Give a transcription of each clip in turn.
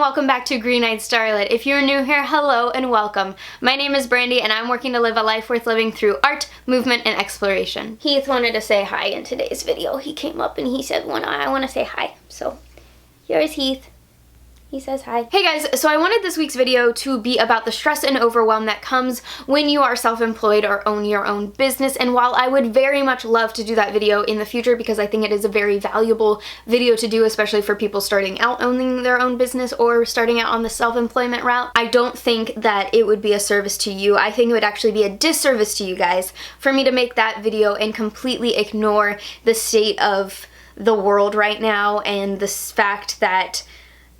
and welcome back to Green-Eyed Starlet. If you're new here, hello and welcome. My name is Brandy and I'm working to live a life worth living through art, movement, and exploration. Heath wanted to say hi in today's video. He came up and he said, I want to say hi. So here's Heath. He says hi. Hey guys, so I wanted this week's video to be about the stress and overwhelm that comes when you are self-employed or own your own business. And while I would very much love to do that video in the future because I think it is a very valuable video to do, especially for people starting out owning their own business or starting out on the self-employment route, I don't think that it would be a service to you. I think it would actually be a disservice to you guys for me to make that video and completely ignore the state of the world right now and the fact that,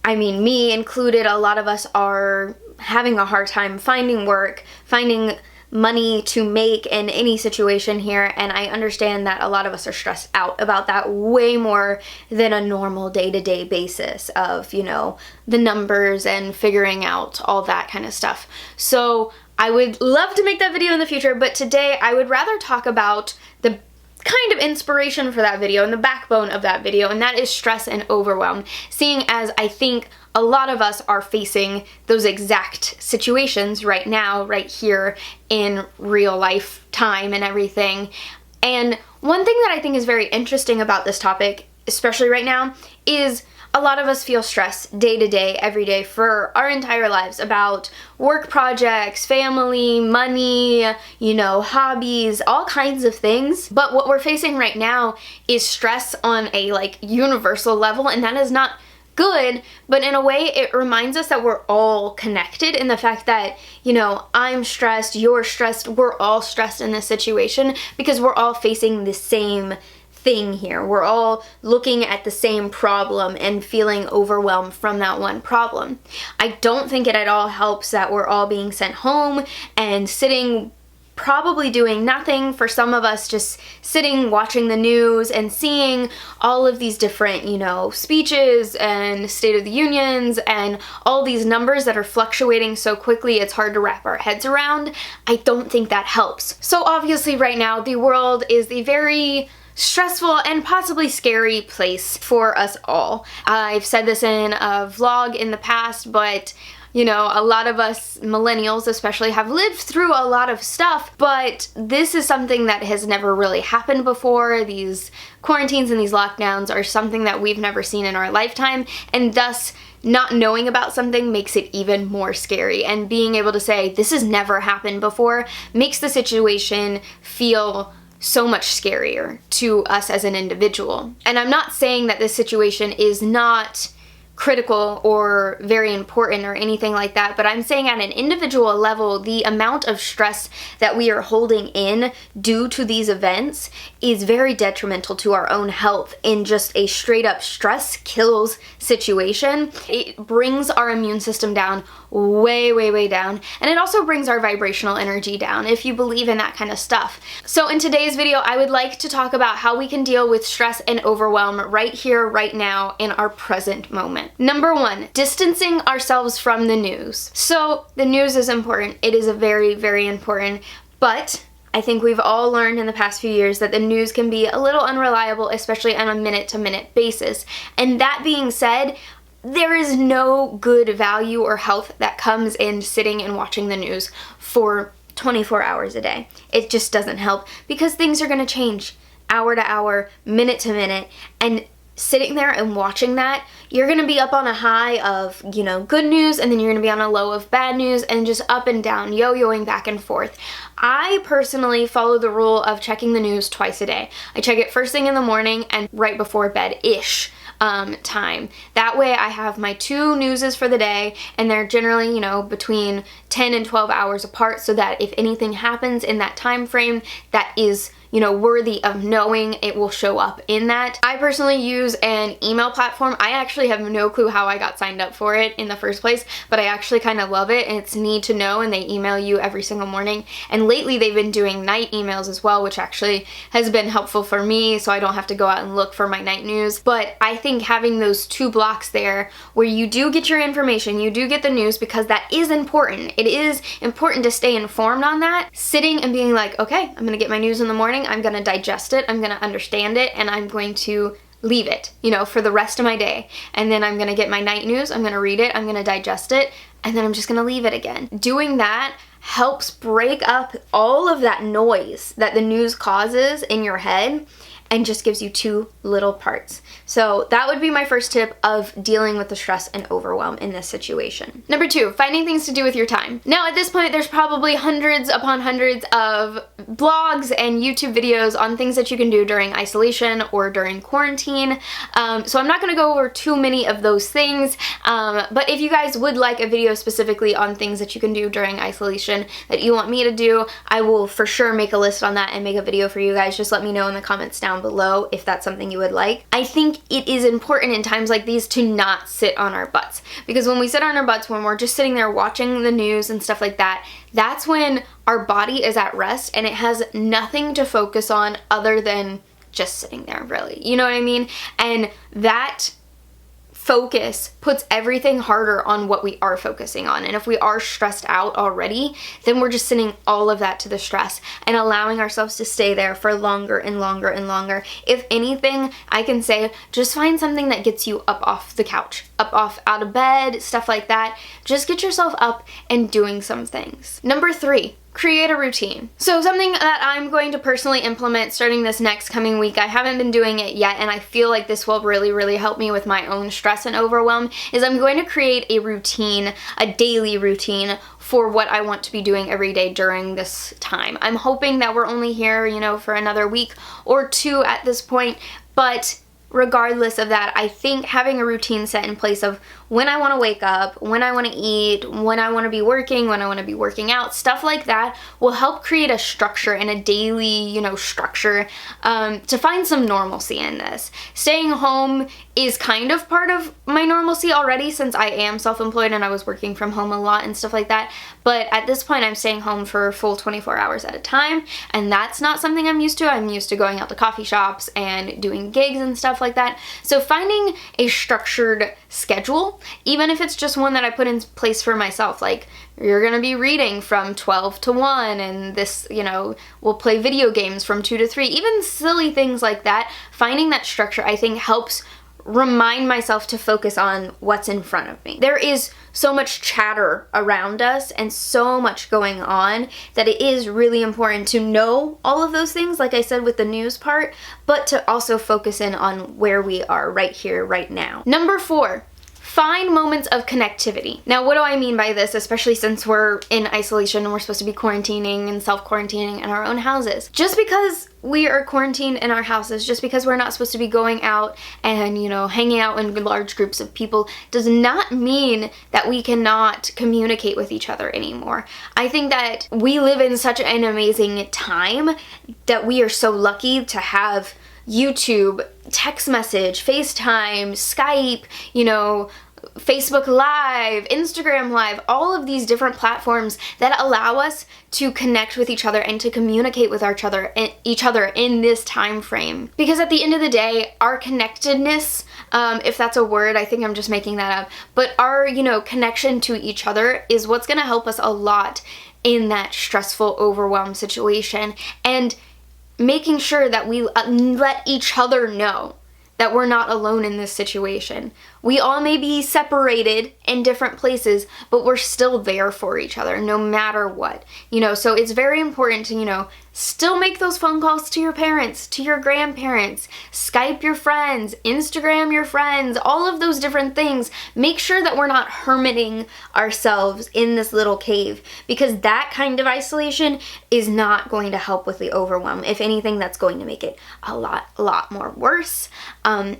I mean, me included, a lot of us are having a hard time finding work, finding money to make in any situation here, and I understand that a lot of us are stressed out about that way more than a normal day-to-day basis of, you know, the numbers and figuring out all that kind of stuff. So I would love to make that video in the future, but today I would rather talk about the kind of inspiration for that video and the backbone of that video, and that is stress and overwhelm, seeing as I think a lot of us are facing those exact situations right now, right here in real life time and everything. And one thing that I think is very interesting about this topic, especially right now, is a lot of us feel stress day to day, every day for our entire lives about work projects, family, money, you know, hobbies, all kinds of things. But what we're facing right now is stress on a universal level, and that is not good, but in a way it reminds us that we're all connected in the fact that, you know, I'm stressed, you're stressed, we're all stressed in this situation because we're all facing the same thing here. We're all looking at the same problem and feeling overwhelmed from that one problem. I don't think it at all helps that we're all being sent home and sitting probably doing nothing. For some of us, just sitting watching the news and seeing all of these different, you know, speeches and State of the Unions and all these numbers that are fluctuating so quickly it's hard to wrap our heads around. I don't think that helps. So obviously right now the world is a very stressful and possibly scary place for us all. I've said this in a vlog in the past, but you know, a lot of us millennials especially have lived through a lot of stuff, but this is something that has never really happened before. These quarantines and these lockdowns are something that we've never seen in our lifetime, and thus not knowing about something makes it even more scary. And being able to say this has never happened before makes the situation feel so much scarier to us as an individual. And I'm not saying that this situation is not critical or very important or anything like that, but I'm saying at an individual level, the amount of stress that we are holding in due to these events is very detrimental to our own health in just a straight up stress kills situation. It brings our immune system down way, way, way down, and it also brings our vibrational energy down if you believe in that kind of stuff. So in today's video, I would like to talk about how we can deal with stress and overwhelm right here, right now, in our present moment. Number one, distancing ourselves from the news. So the news is important. It is a very, very important, but I think we've all learned in the past few years that the news can be a little unreliable, especially on a minute-to-minute basis. And that being said, there is no good value or health that comes in sitting and watching the news for 24 hours a day. It just doesn't help because things are going to change hour to hour, minute to minute, and sitting there and watching that, you're going to be up on a high of, you know, good news, and then you're going to be on a low of bad news, and just up and down, yo-yoing back and forth. I personally follow the rule of checking the news twice a day. I check it first thing in the morning and right before bed-ish time. That way I have my two newses for the day, and they're generally, you know, between 10 and 12 hours apart, so that if anything happens in that time frame that is, you know, worthy of knowing, it will show up in that. I personally use an email platform. I actually have no clue how I got signed up for it in the first place, but I actually kind of love it, and it's Need to Know, and they email you every single morning. And lately they've been doing night emails as well, which actually has been helpful for me, so I don't have to go out and look for my night news. But I think having those two blocks there where you do get your information, you do get the news, because that is important. It is important to stay informed on that. Sitting and being like, okay, I'm gonna get my news in the morning, I'm gonna digest it, I'm gonna understand it, and I'm going to leave it, you know, for the rest of my day. And then I'm gonna get my night news, I'm gonna read it, I'm gonna digest it, and then I'm just gonna leave it again. Doing that helps break up all of that noise that the news causes in your head and just gives you two little parts. So that would be my first tip of dealing with the stress and overwhelm in this situation. Number 2, finding things to do with your time. Now at this point, there's probably hundreds upon hundreds of blogs and YouTube videos on things that you can do during isolation or during quarantine. So I'm not gonna go over too many of those things, but if you guys would like a video specifically on things that you can do during isolation that you want me to do, I will for sure make a list on that and make a video for you guys. Just let me know in the comments down below if that's something you would like. I think it is important in times like these to not sit on our butts, because when we sit on our butts, when we're just sitting there watching the news and stuff like that, that's when our body is at rest and it has nothing to focus on other than just sitting there, really. You know what I mean? And that focus puts everything harder on what we are focusing on. And if we are stressed out already, then we're just sending all of that to the stress and allowing ourselves to stay there for longer and longer and longer. If anything, I can say just find something that gets you up off the couch, up off out of bed, stuff like that. Just get yourself up and doing some things. Number 3, create a routine. So something that I'm going to personally implement starting this next coming week, I haven't been doing it yet and I feel like this will really help me with my own stress and overwhelm, is I'm going to create a routine, a daily routine for what I want to be doing every day during this time. I'm hoping that we're only here, you know, for another week or 2 at this point, but regardless of that, I think having a routine set in place of when I want to wake up, when I want to eat, when I want to be working, when I want to be working out, stuff like that will help create a structure and a daily, you know, structure to find some normalcy in this. Staying home is kind of part of my normalcy already since I am self-employed and I was working from home a lot and stuff like that. But at this point, I'm staying home for a full 24 hours at a time, and that's not something I'm used to. I'm used to going out to coffee shops and doing gigs and stuff like that. So finding a structured schedule, even if it's just one that I put in place for myself, like you're gonna be reading from 12 to 1 and this, you know, we'll play video games from 2 to 3, even silly things like that. Finding that structure, I think, helps remind myself to focus on what's in front of me. There is so much chatter around us and so much going on that it is really important to know all of those things, like I said with the news part, but to also focus in on where we are right here, right now. Number 4, find moments of connectivity. Now, what do I mean by this, especially since we're in isolation and we're supposed to be quarantining and self-quarantining in our own houses? Just because we are quarantined in our houses, just because we're not supposed to be going out and, you know, hanging out in large groups of people, does not mean that we cannot communicate with each other anymore. I think that we live in such an amazing time that we are so lucky to have YouTube, text message, FaceTime, Skype, you know, Facebook Live, Instagram Live, all of these different platforms that allow us to connect with each other and to communicate with each other in this time frame. Because at the end of the day, our connectedness, if that's a word, I think I'm just making that up, but our, you know, connection to each other is what's gonna help us a lot in that stressful, overwhelmed situation. And making sure that we let each other know that we're not alone in this situation. We all may be separated in different places, but we're still there for each other no matter what. You know, so it's very important to, you know, still make those phone calls to your parents, to your grandparents, Skype your friends, Instagram your friends, all of those different things. Make sure that we're not hermiting ourselves in this little cave, because that kind of isolation is not going to help with the overwhelm. If anything, that's going to make it a lot more worse.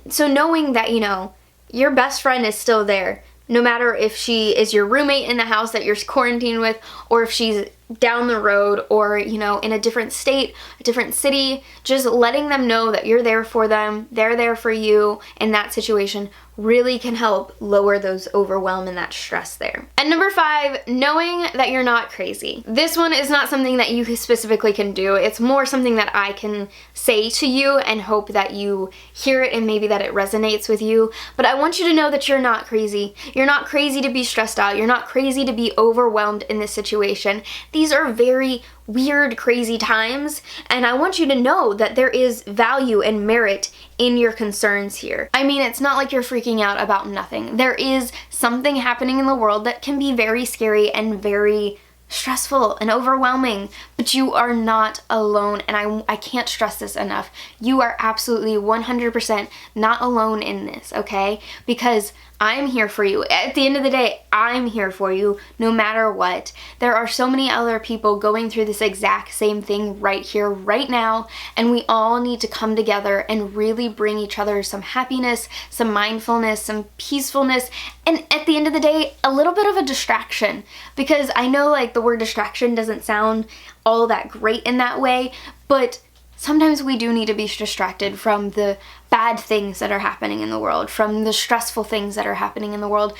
So knowing that, you know, your best friend is still there, no matter if she is your roommate in the house that you're quarantined with, or if she's down the road, or, you know, in a different state, a different city, just letting them know that you're there for them, they're there for you in that situation really can help lower those overwhelm and that stress there. And number 5, knowing that you're not crazy. This one is not something that you specifically can do. It's more something that I can say to you and hope that you hear it and maybe that it resonates with you. But I want you to know that you're not crazy. You're not crazy to be stressed out. You're not crazy to be overwhelmed in this situation. These are very weird, crazy times, and I want you to know that there is value and merit in your concerns here. I mean, it's not like you're freaking out about nothing. There is something happening in the world that can be very scary and very stressful and overwhelming, but you are not alone, and I can't stress this enough. You are absolutely 100% not alone in this, okay? Because I'm here for you. At the end of the day, I'm here for you no matter what. There are so many other people going through this exact same thing right here, right now, and we all need to come together and really bring each other some happiness, some mindfulness, some peacefulness, and at the end of the day, a little bit of a distraction. Because I know like the word distraction doesn't sound all that great in that way, but sometimes we do need to be distracted from the bad things that are happening in the world, from the stressful things that are happening in the world,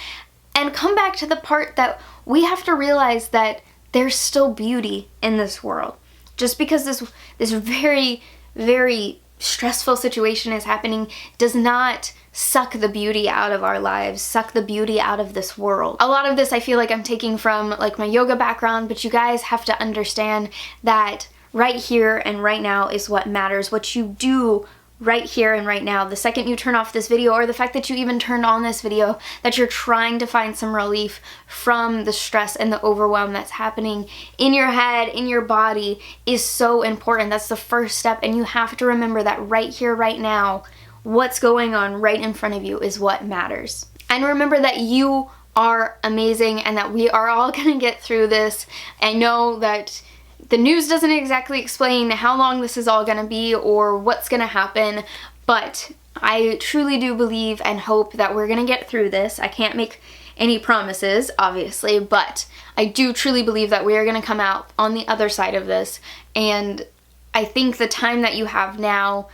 and come back to the part that we have to realize that there's still beauty in this world. Just because this very, very stressful situation is happening does not suck the beauty out of our lives, suck the beauty out of this world. A lot of this I feel like I'm taking from like my yoga background, but you guys have to understand that right here and right now is what matters. What you do right here and right now, the second you turn off this video, or the fact that you even turned on this video, that you're trying to find some relief from the stress and the overwhelm that's happening in your head, in your body, is so important. That's the first step, and you have to remember that right here, right now, what's going on right in front of you is what matters. And remember that you are amazing and that we are all gonna get through this. I know that the news doesn't exactly explain how long this is all gonna be or what's gonna happen, but I truly do believe and hope that we're gonna get through this. I can't make any promises, obviously, but I do truly believe that we are gonna come out on the other side of this. And I think the time that you have now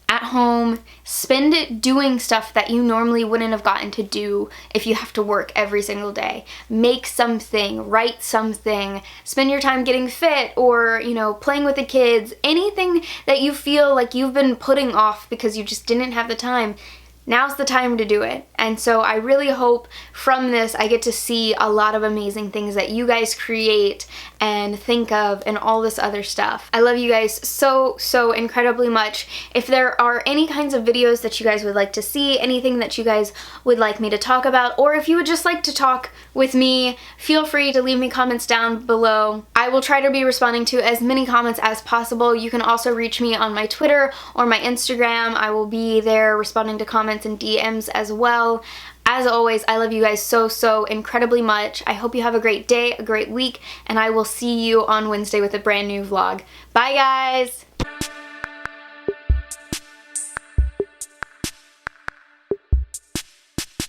at home, spend it doing stuff that you normally wouldn't have gotten to do if you have to work every single day. Make something, write something, spend your time getting fit, or, you know, playing with the kids. Anything that you feel like you've been putting off because you just didn't have the time. Now's the time to do it. And so I really hope from this I get to see a lot of amazing things that you guys create and think of and all this other stuff. I love you guys so, so incredibly much. If there are any kinds of videos that you guys would like to see, anything that you guys would like me to talk about, or if you would just like to talk with me, feel free to leave me comments down below. I will try to be responding to as many comments as possible. You can also reach me on my Twitter or my Instagram. I will be there responding to comments and DMs as well. As always, I love you guys so, so incredibly much. I hope you have a great day, a great week, and I will see you on Wednesday with a brand new vlog. Bye, guys!